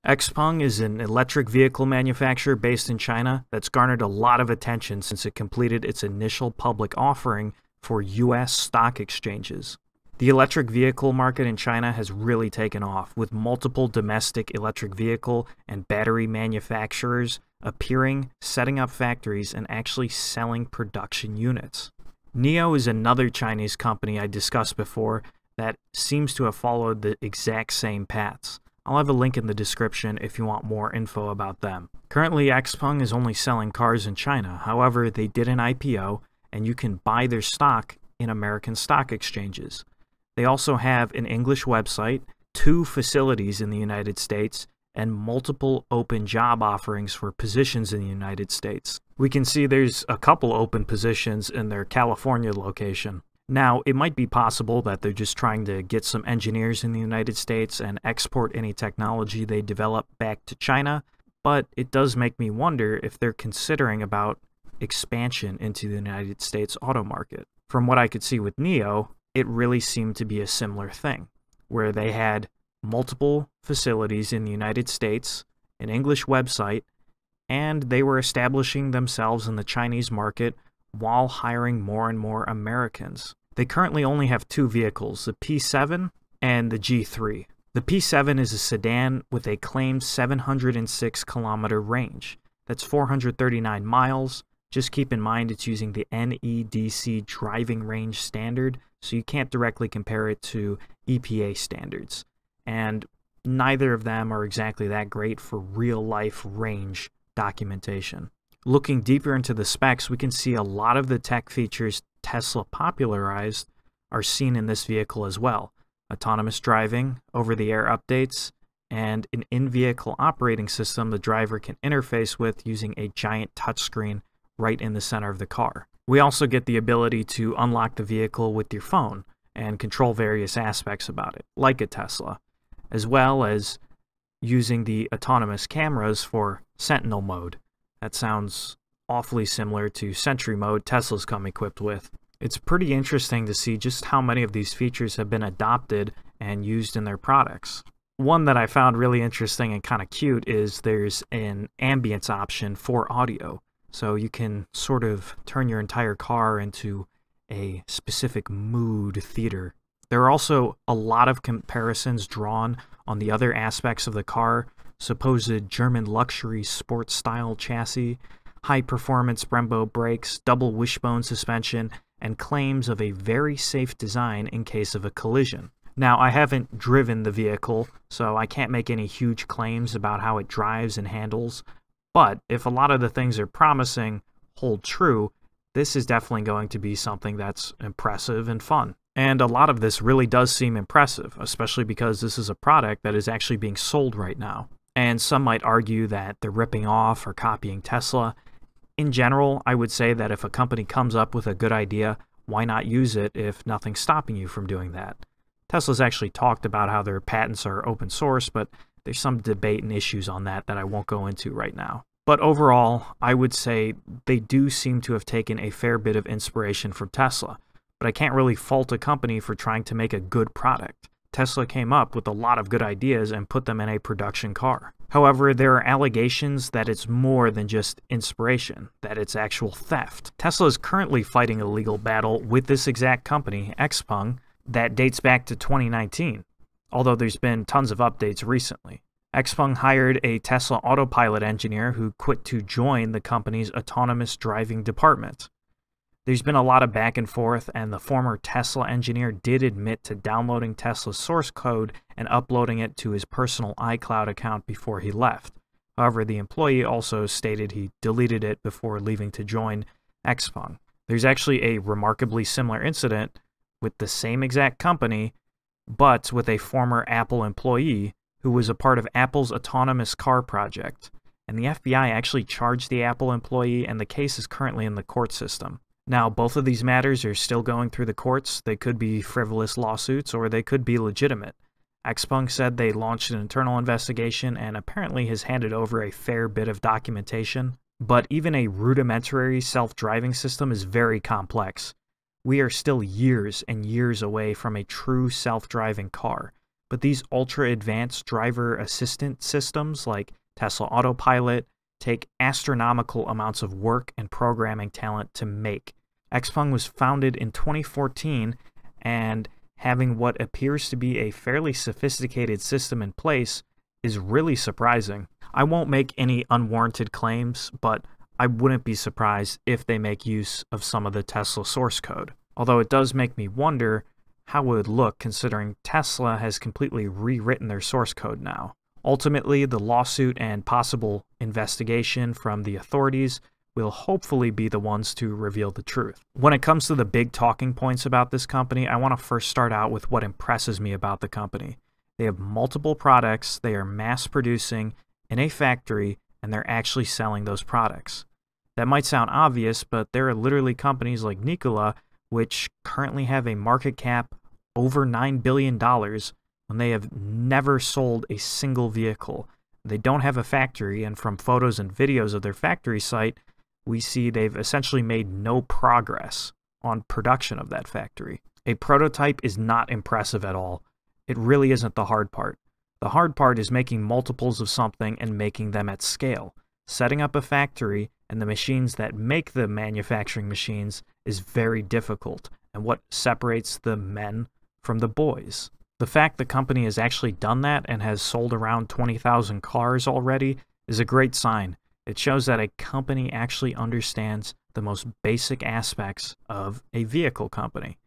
XPeng is an electric vehicle manufacturer based in China that's garnered a lot of attention since it completed its initial public offering for US stock exchanges. The electric vehicle market in China has really taken off, with multiple domestic electric vehicle and battery manufacturers appearing, setting up factories, and actually selling production units. NIO is another Chinese company I discussed before that seems to have followed the exact same paths. I'll have a link in the description if you want more info about them. Currently, XPeng is only selling cars in China. However, they did an IPO, and you can buy their stock in American stock exchanges. They also have an English website, 2 facilities in the United States, and multiple open job offerings for positions in the United States. We can see there's a couple open positions in their California location. Now, it might be possible that they're just trying to get some engineers in the United States and export any technology they develop back to China, but it does make me wonder if they're considering about expansion into the United States auto market. From what I could see with NIO, it really seemed to be a similar thing, where they had multiple facilities in the United States, an English website, and they were establishing themselves in the Chinese market while hiring more and more Americans. They currently only have 2 vehicles, the P7 and the G3. The P7 is a sedan with a claimed 706-kilometer range. That's 439 miles. Just keep in mind it's using the NEDC driving range standard, so you can't directly compare it to EPA standards. And neither of them are exactly that great for real-life range documentation. Looking deeper into the specs, we can see a lot of the tech features Tesla popularized are seen in this vehicle as well. Autonomous driving, over-the-air updates, and an in-vehicle operating system the driver can interface with using a giant touchscreen right in the center of the car. We also get the ability to unlock the vehicle with your phone and control various aspects about it, like a Tesla, as well as using the autonomous cameras for Sentinel mode. That sounds awfully similar to Sentry mode Tesla's come equipped with. It's pretty interesting to see just how many of these features have been adopted and used in their products. One that I found really interesting and kind of cute is there's an ambience option for audio. So you can sort of turn your entire car into a specific mood theater. There are also a lot of comparisons drawn on the other aspects of the car, supposed German luxury sports style chassis, high performance Brembo brakes, double wishbone suspension, and claims of a very safe design in case of a collision. Now, I haven't driven the vehicle, so I can't make any huge claims about how it drives and handles, but if a lot of the things they're promising hold true, this is definitely going to be something that's impressive and fun. And a lot of this really does seem impressive, especially because this is a product that is actually being sold right now. And some might argue that they're ripping off or copying Tesla. In general, I would say that if a company comes up with a good idea, why not use it if nothing's stopping you from doing that? Tesla's actually talked about how their patents are open source, but there's some debate and issues on that I won't go into right now. But overall, I would say they do seem to have taken a fair bit of inspiration from Tesla, but I can't really fault a company for trying to make a good product. Tesla came up with a lot of good ideas and put them in a production car. However, there are allegations that it's more than just inspiration, that it's actual theft. Tesla is currently fighting a legal battle with this exact company, XPeng, that dates back to 2019, although there's been tons of updates recently. XPeng hired a Tesla autopilot engineer who quit to join the company's autonomous driving department. There's been a lot of back and forth, and the former Tesla engineer did admit to downloading Tesla's source code and uploading it to his personal iCloud account before he left. However, the employee also stated he deleted it before leaving to join XPeng. There's actually a remarkably similar incident with the same exact company, but with a former Apple employee who was a part of Apple's autonomous car project. And the FBI actually charged the Apple employee, and the case is currently in the court system. Now, both of these matters are still going through the courts. They could be frivolous lawsuits, or they could be legitimate. XPeng said they launched an internal investigation and apparently has handed over a fair bit of documentation. But even a rudimentary self-driving system is very complex. We are still years and years away from a true self-driving car. but these ultra-advanced driver assistant systems like Tesla Autopilot take astronomical amounts of work and programming talent to make. XPeng was founded in 2014, and having what appears to be a fairly sophisticated system in place is really surprising. I won't make any unwarranted claims, but I wouldn't be surprised if they make use of some of the Tesla source code. Although it does make me wonder how it would look considering Tesla has completely rewritten their source code now. Ultimately, the lawsuit and possible investigation from the authorities will hopefully be the ones to reveal the truth. When it comes to the big talking points about this company, I want to first start out with what impresses me about the company. They have multiple products, they are mass producing in a factory, and they're actually selling those products. That might sound obvious, but there are literally companies like NKLA which currently have a market cap over $9 billion when they have never sold a single vehicle. They don't have a factory, and from photos and videos of their factory site, we see they've essentially made no progress on production of that factory. A prototype is not impressive at all. It really isn't the hard part. The hard part is making multiples of something and making them at scale. Setting up a factory and the machines that make the manufacturing machines is very difficult, and what separates the men from the boys. The fact the company has actually done that and has sold around 20,000 cars already is a great sign. It shows that a company actually understands the most basic aspects of a vehicle company,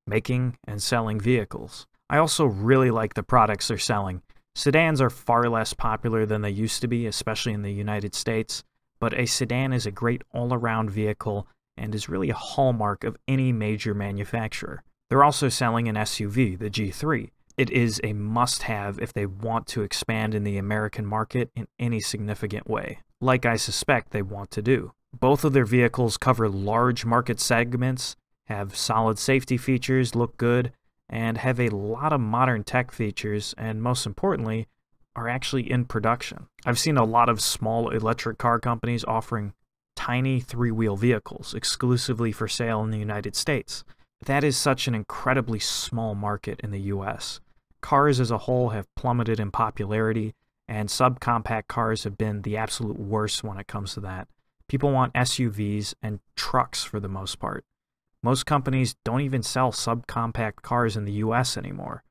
making and selling vehicles. I also really like the products they're selling. Sedans are far less popular than they used to be, especially in the United States, but a sedan is a great all-around vehicle and is really a hallmark of any major manufacturer. They're also selling an SUV, the G3. It is a must-have if they want to expand in the American market in any significant way, like I suspect they want to do. Both of their vehicles cover large market segments, have solid safety features, look good, and have a lot of modern tech features, and most importantly, are actually in production. I've seen a lot of small electric car companies offering tiny three-wheel vehicles exclusively for sale in the United States. That is such an incredibly small market in the US. Cars as a whole have plummeted in popularity, and subcompact cars have been the absolute worst when it comes to that. People want SUVs and trucks for the most part. Most companies don't even sell subcompact cars in the US anymore.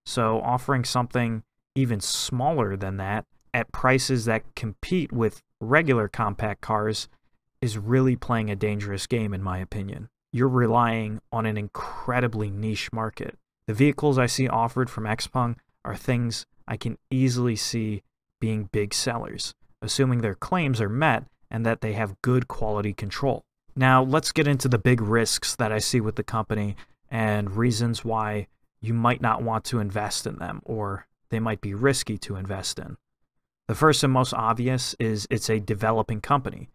So offering something even smaller than that at prices that compete with regular compact cars is really playing a dangerous game, in my opinion. You're relying on an incredibly niche market. The vehicles I see offered from XPeng are things I can easily see being big sellers, assuming their claims are met and that they have good quality control. Now, let's get into the big risks that I see with the company and reasons why you might not want to invest in them, or they might be risky to invest in. The first and most obvious is it's a developing company.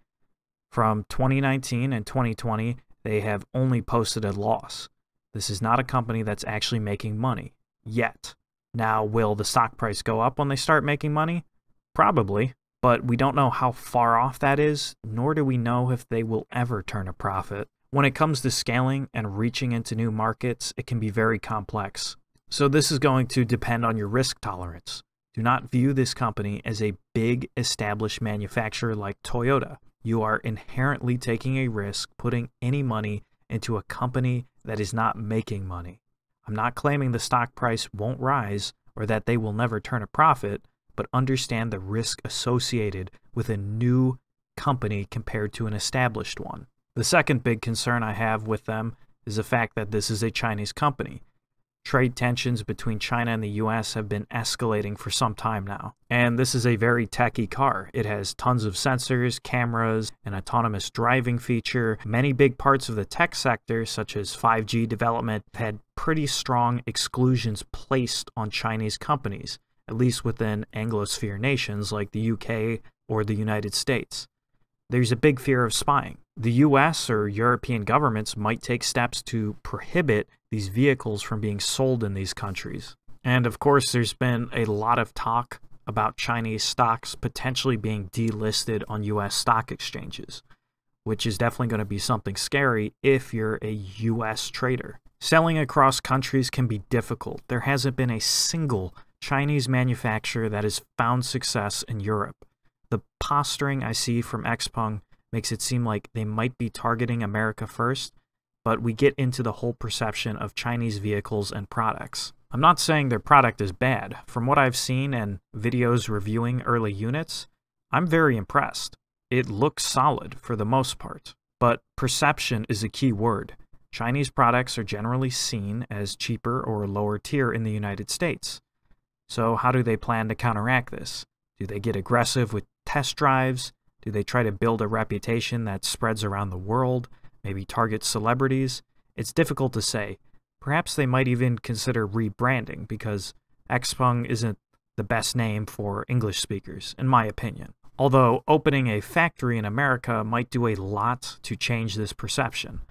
From 2019 and 2020, they have only posted a loss. This is not a company that's actually making money yet. Now, will the stock price go up when they start making money? Probably. But we don't know how far off that is, nor do we know if they will ever turn a profit. When it comes to scaling and reaching into new markets, it can be very complex. So this is going to depend on your risk tolerance. Do not view this company as a big established manufacturer like Toyota. You are inherently taking a risk putting any money into a company that is not making money. I'm not claiming the stock price won't rise or that they will never turn a profit, but understand the risk associated with a new company compared to an established one. The second big concern I have with them is the fact that this is a Chinese company. Trade tensions between China and the US have been escalating for some time now. And this is a very techy car. It has tons of sensors, cameras, an autonomous driving feature. Many big parts of the tech sector, such as 5G development, have had pretty strong exclusions placed on Chinese companies, at least within Anglosphere nations like the UK or the United States. There's a big fear of spying. The US or European governments might take steps to prohibit these vehicles from being sold in these countries. And of course, there's been a lot of talk about Chinese stocks potentially being delisted on US stock exchanges, which is definitely going to be something scary if you're a US trader. Selling across countries can be difficult. There hasn't been a single Chinese manufacturer that has found success in Europe. The posturing I see from XPeng makes it seem like they might be targeting America first, but we get into the whole perception of Chinese vehicles and products. I'm not saying their product is bad. From what I've seen and videos reviewing early units, I'm very impressed. It looks solid for the most part. But perception is a key word. Chinese products are generally seen as cheaper or lower tier in the United States. So how do they plan to counteract this? Do they get aggressive with test drives? Do they try to build a reputation that spreads around the world? Maybe target celebrities? It's difficult to say. Perhaps they might even consider rebranding because XPeng isn't the best name for English speakers, in my opinion. Although opening a factory in America might do a lot to change this perception.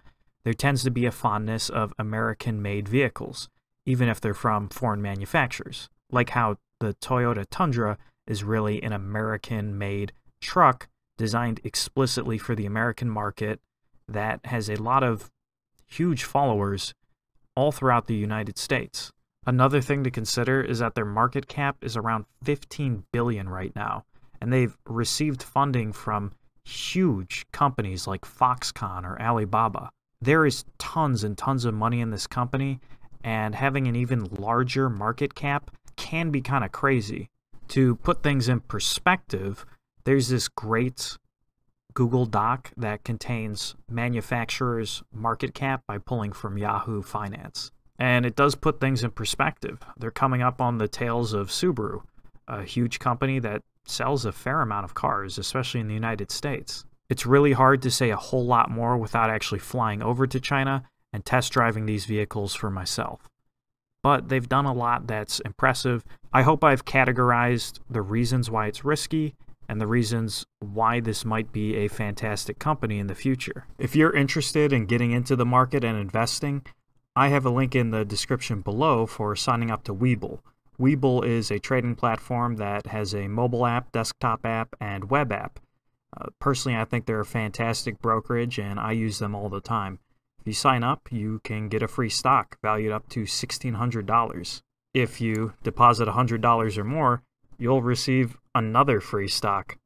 There tends to be a fondness of American-made vehicles, even if they're from foreign manufacturers, like how the Toyota Tundra is really an American-made truck designed explicitly for the American market that has a lot of huge followers all throughout the United States. Another thing to consider is that their market cap is around $15 billion right now, and they've received funding from huge companies like Foxconn or Alibaba. There is tons and tons of money in this company, and having an even larger market cap can be kind of crazy. To put things in perspective, there's this great Google Doc that contains manufacturers' market cap by pulling from Yahoo Finance. And it does put things in perspective. They're coming up on the tails of Subaru, a huge company that sells a fair amount of cars, especially in the United States. It's really hard to say a whole lot more without actually flying over to China and test driving these vehicles for myself. But they've done a lot that's impressive. I hope I've categorized the reasons why it's risky and the reasons why this might be a fantastic company in the future. If you're interested in getting into the market and investing, I have a link in the description below for signing up to Webull. Webull is a trading platform that has a mobile app, desktop app, and web app. Personally, I think they're a fantastic brokerage, and I use them all the time. If you sign up, you can get a free stock valued up to $1,600. If you deposit $100 or more, you'll receive another free stock.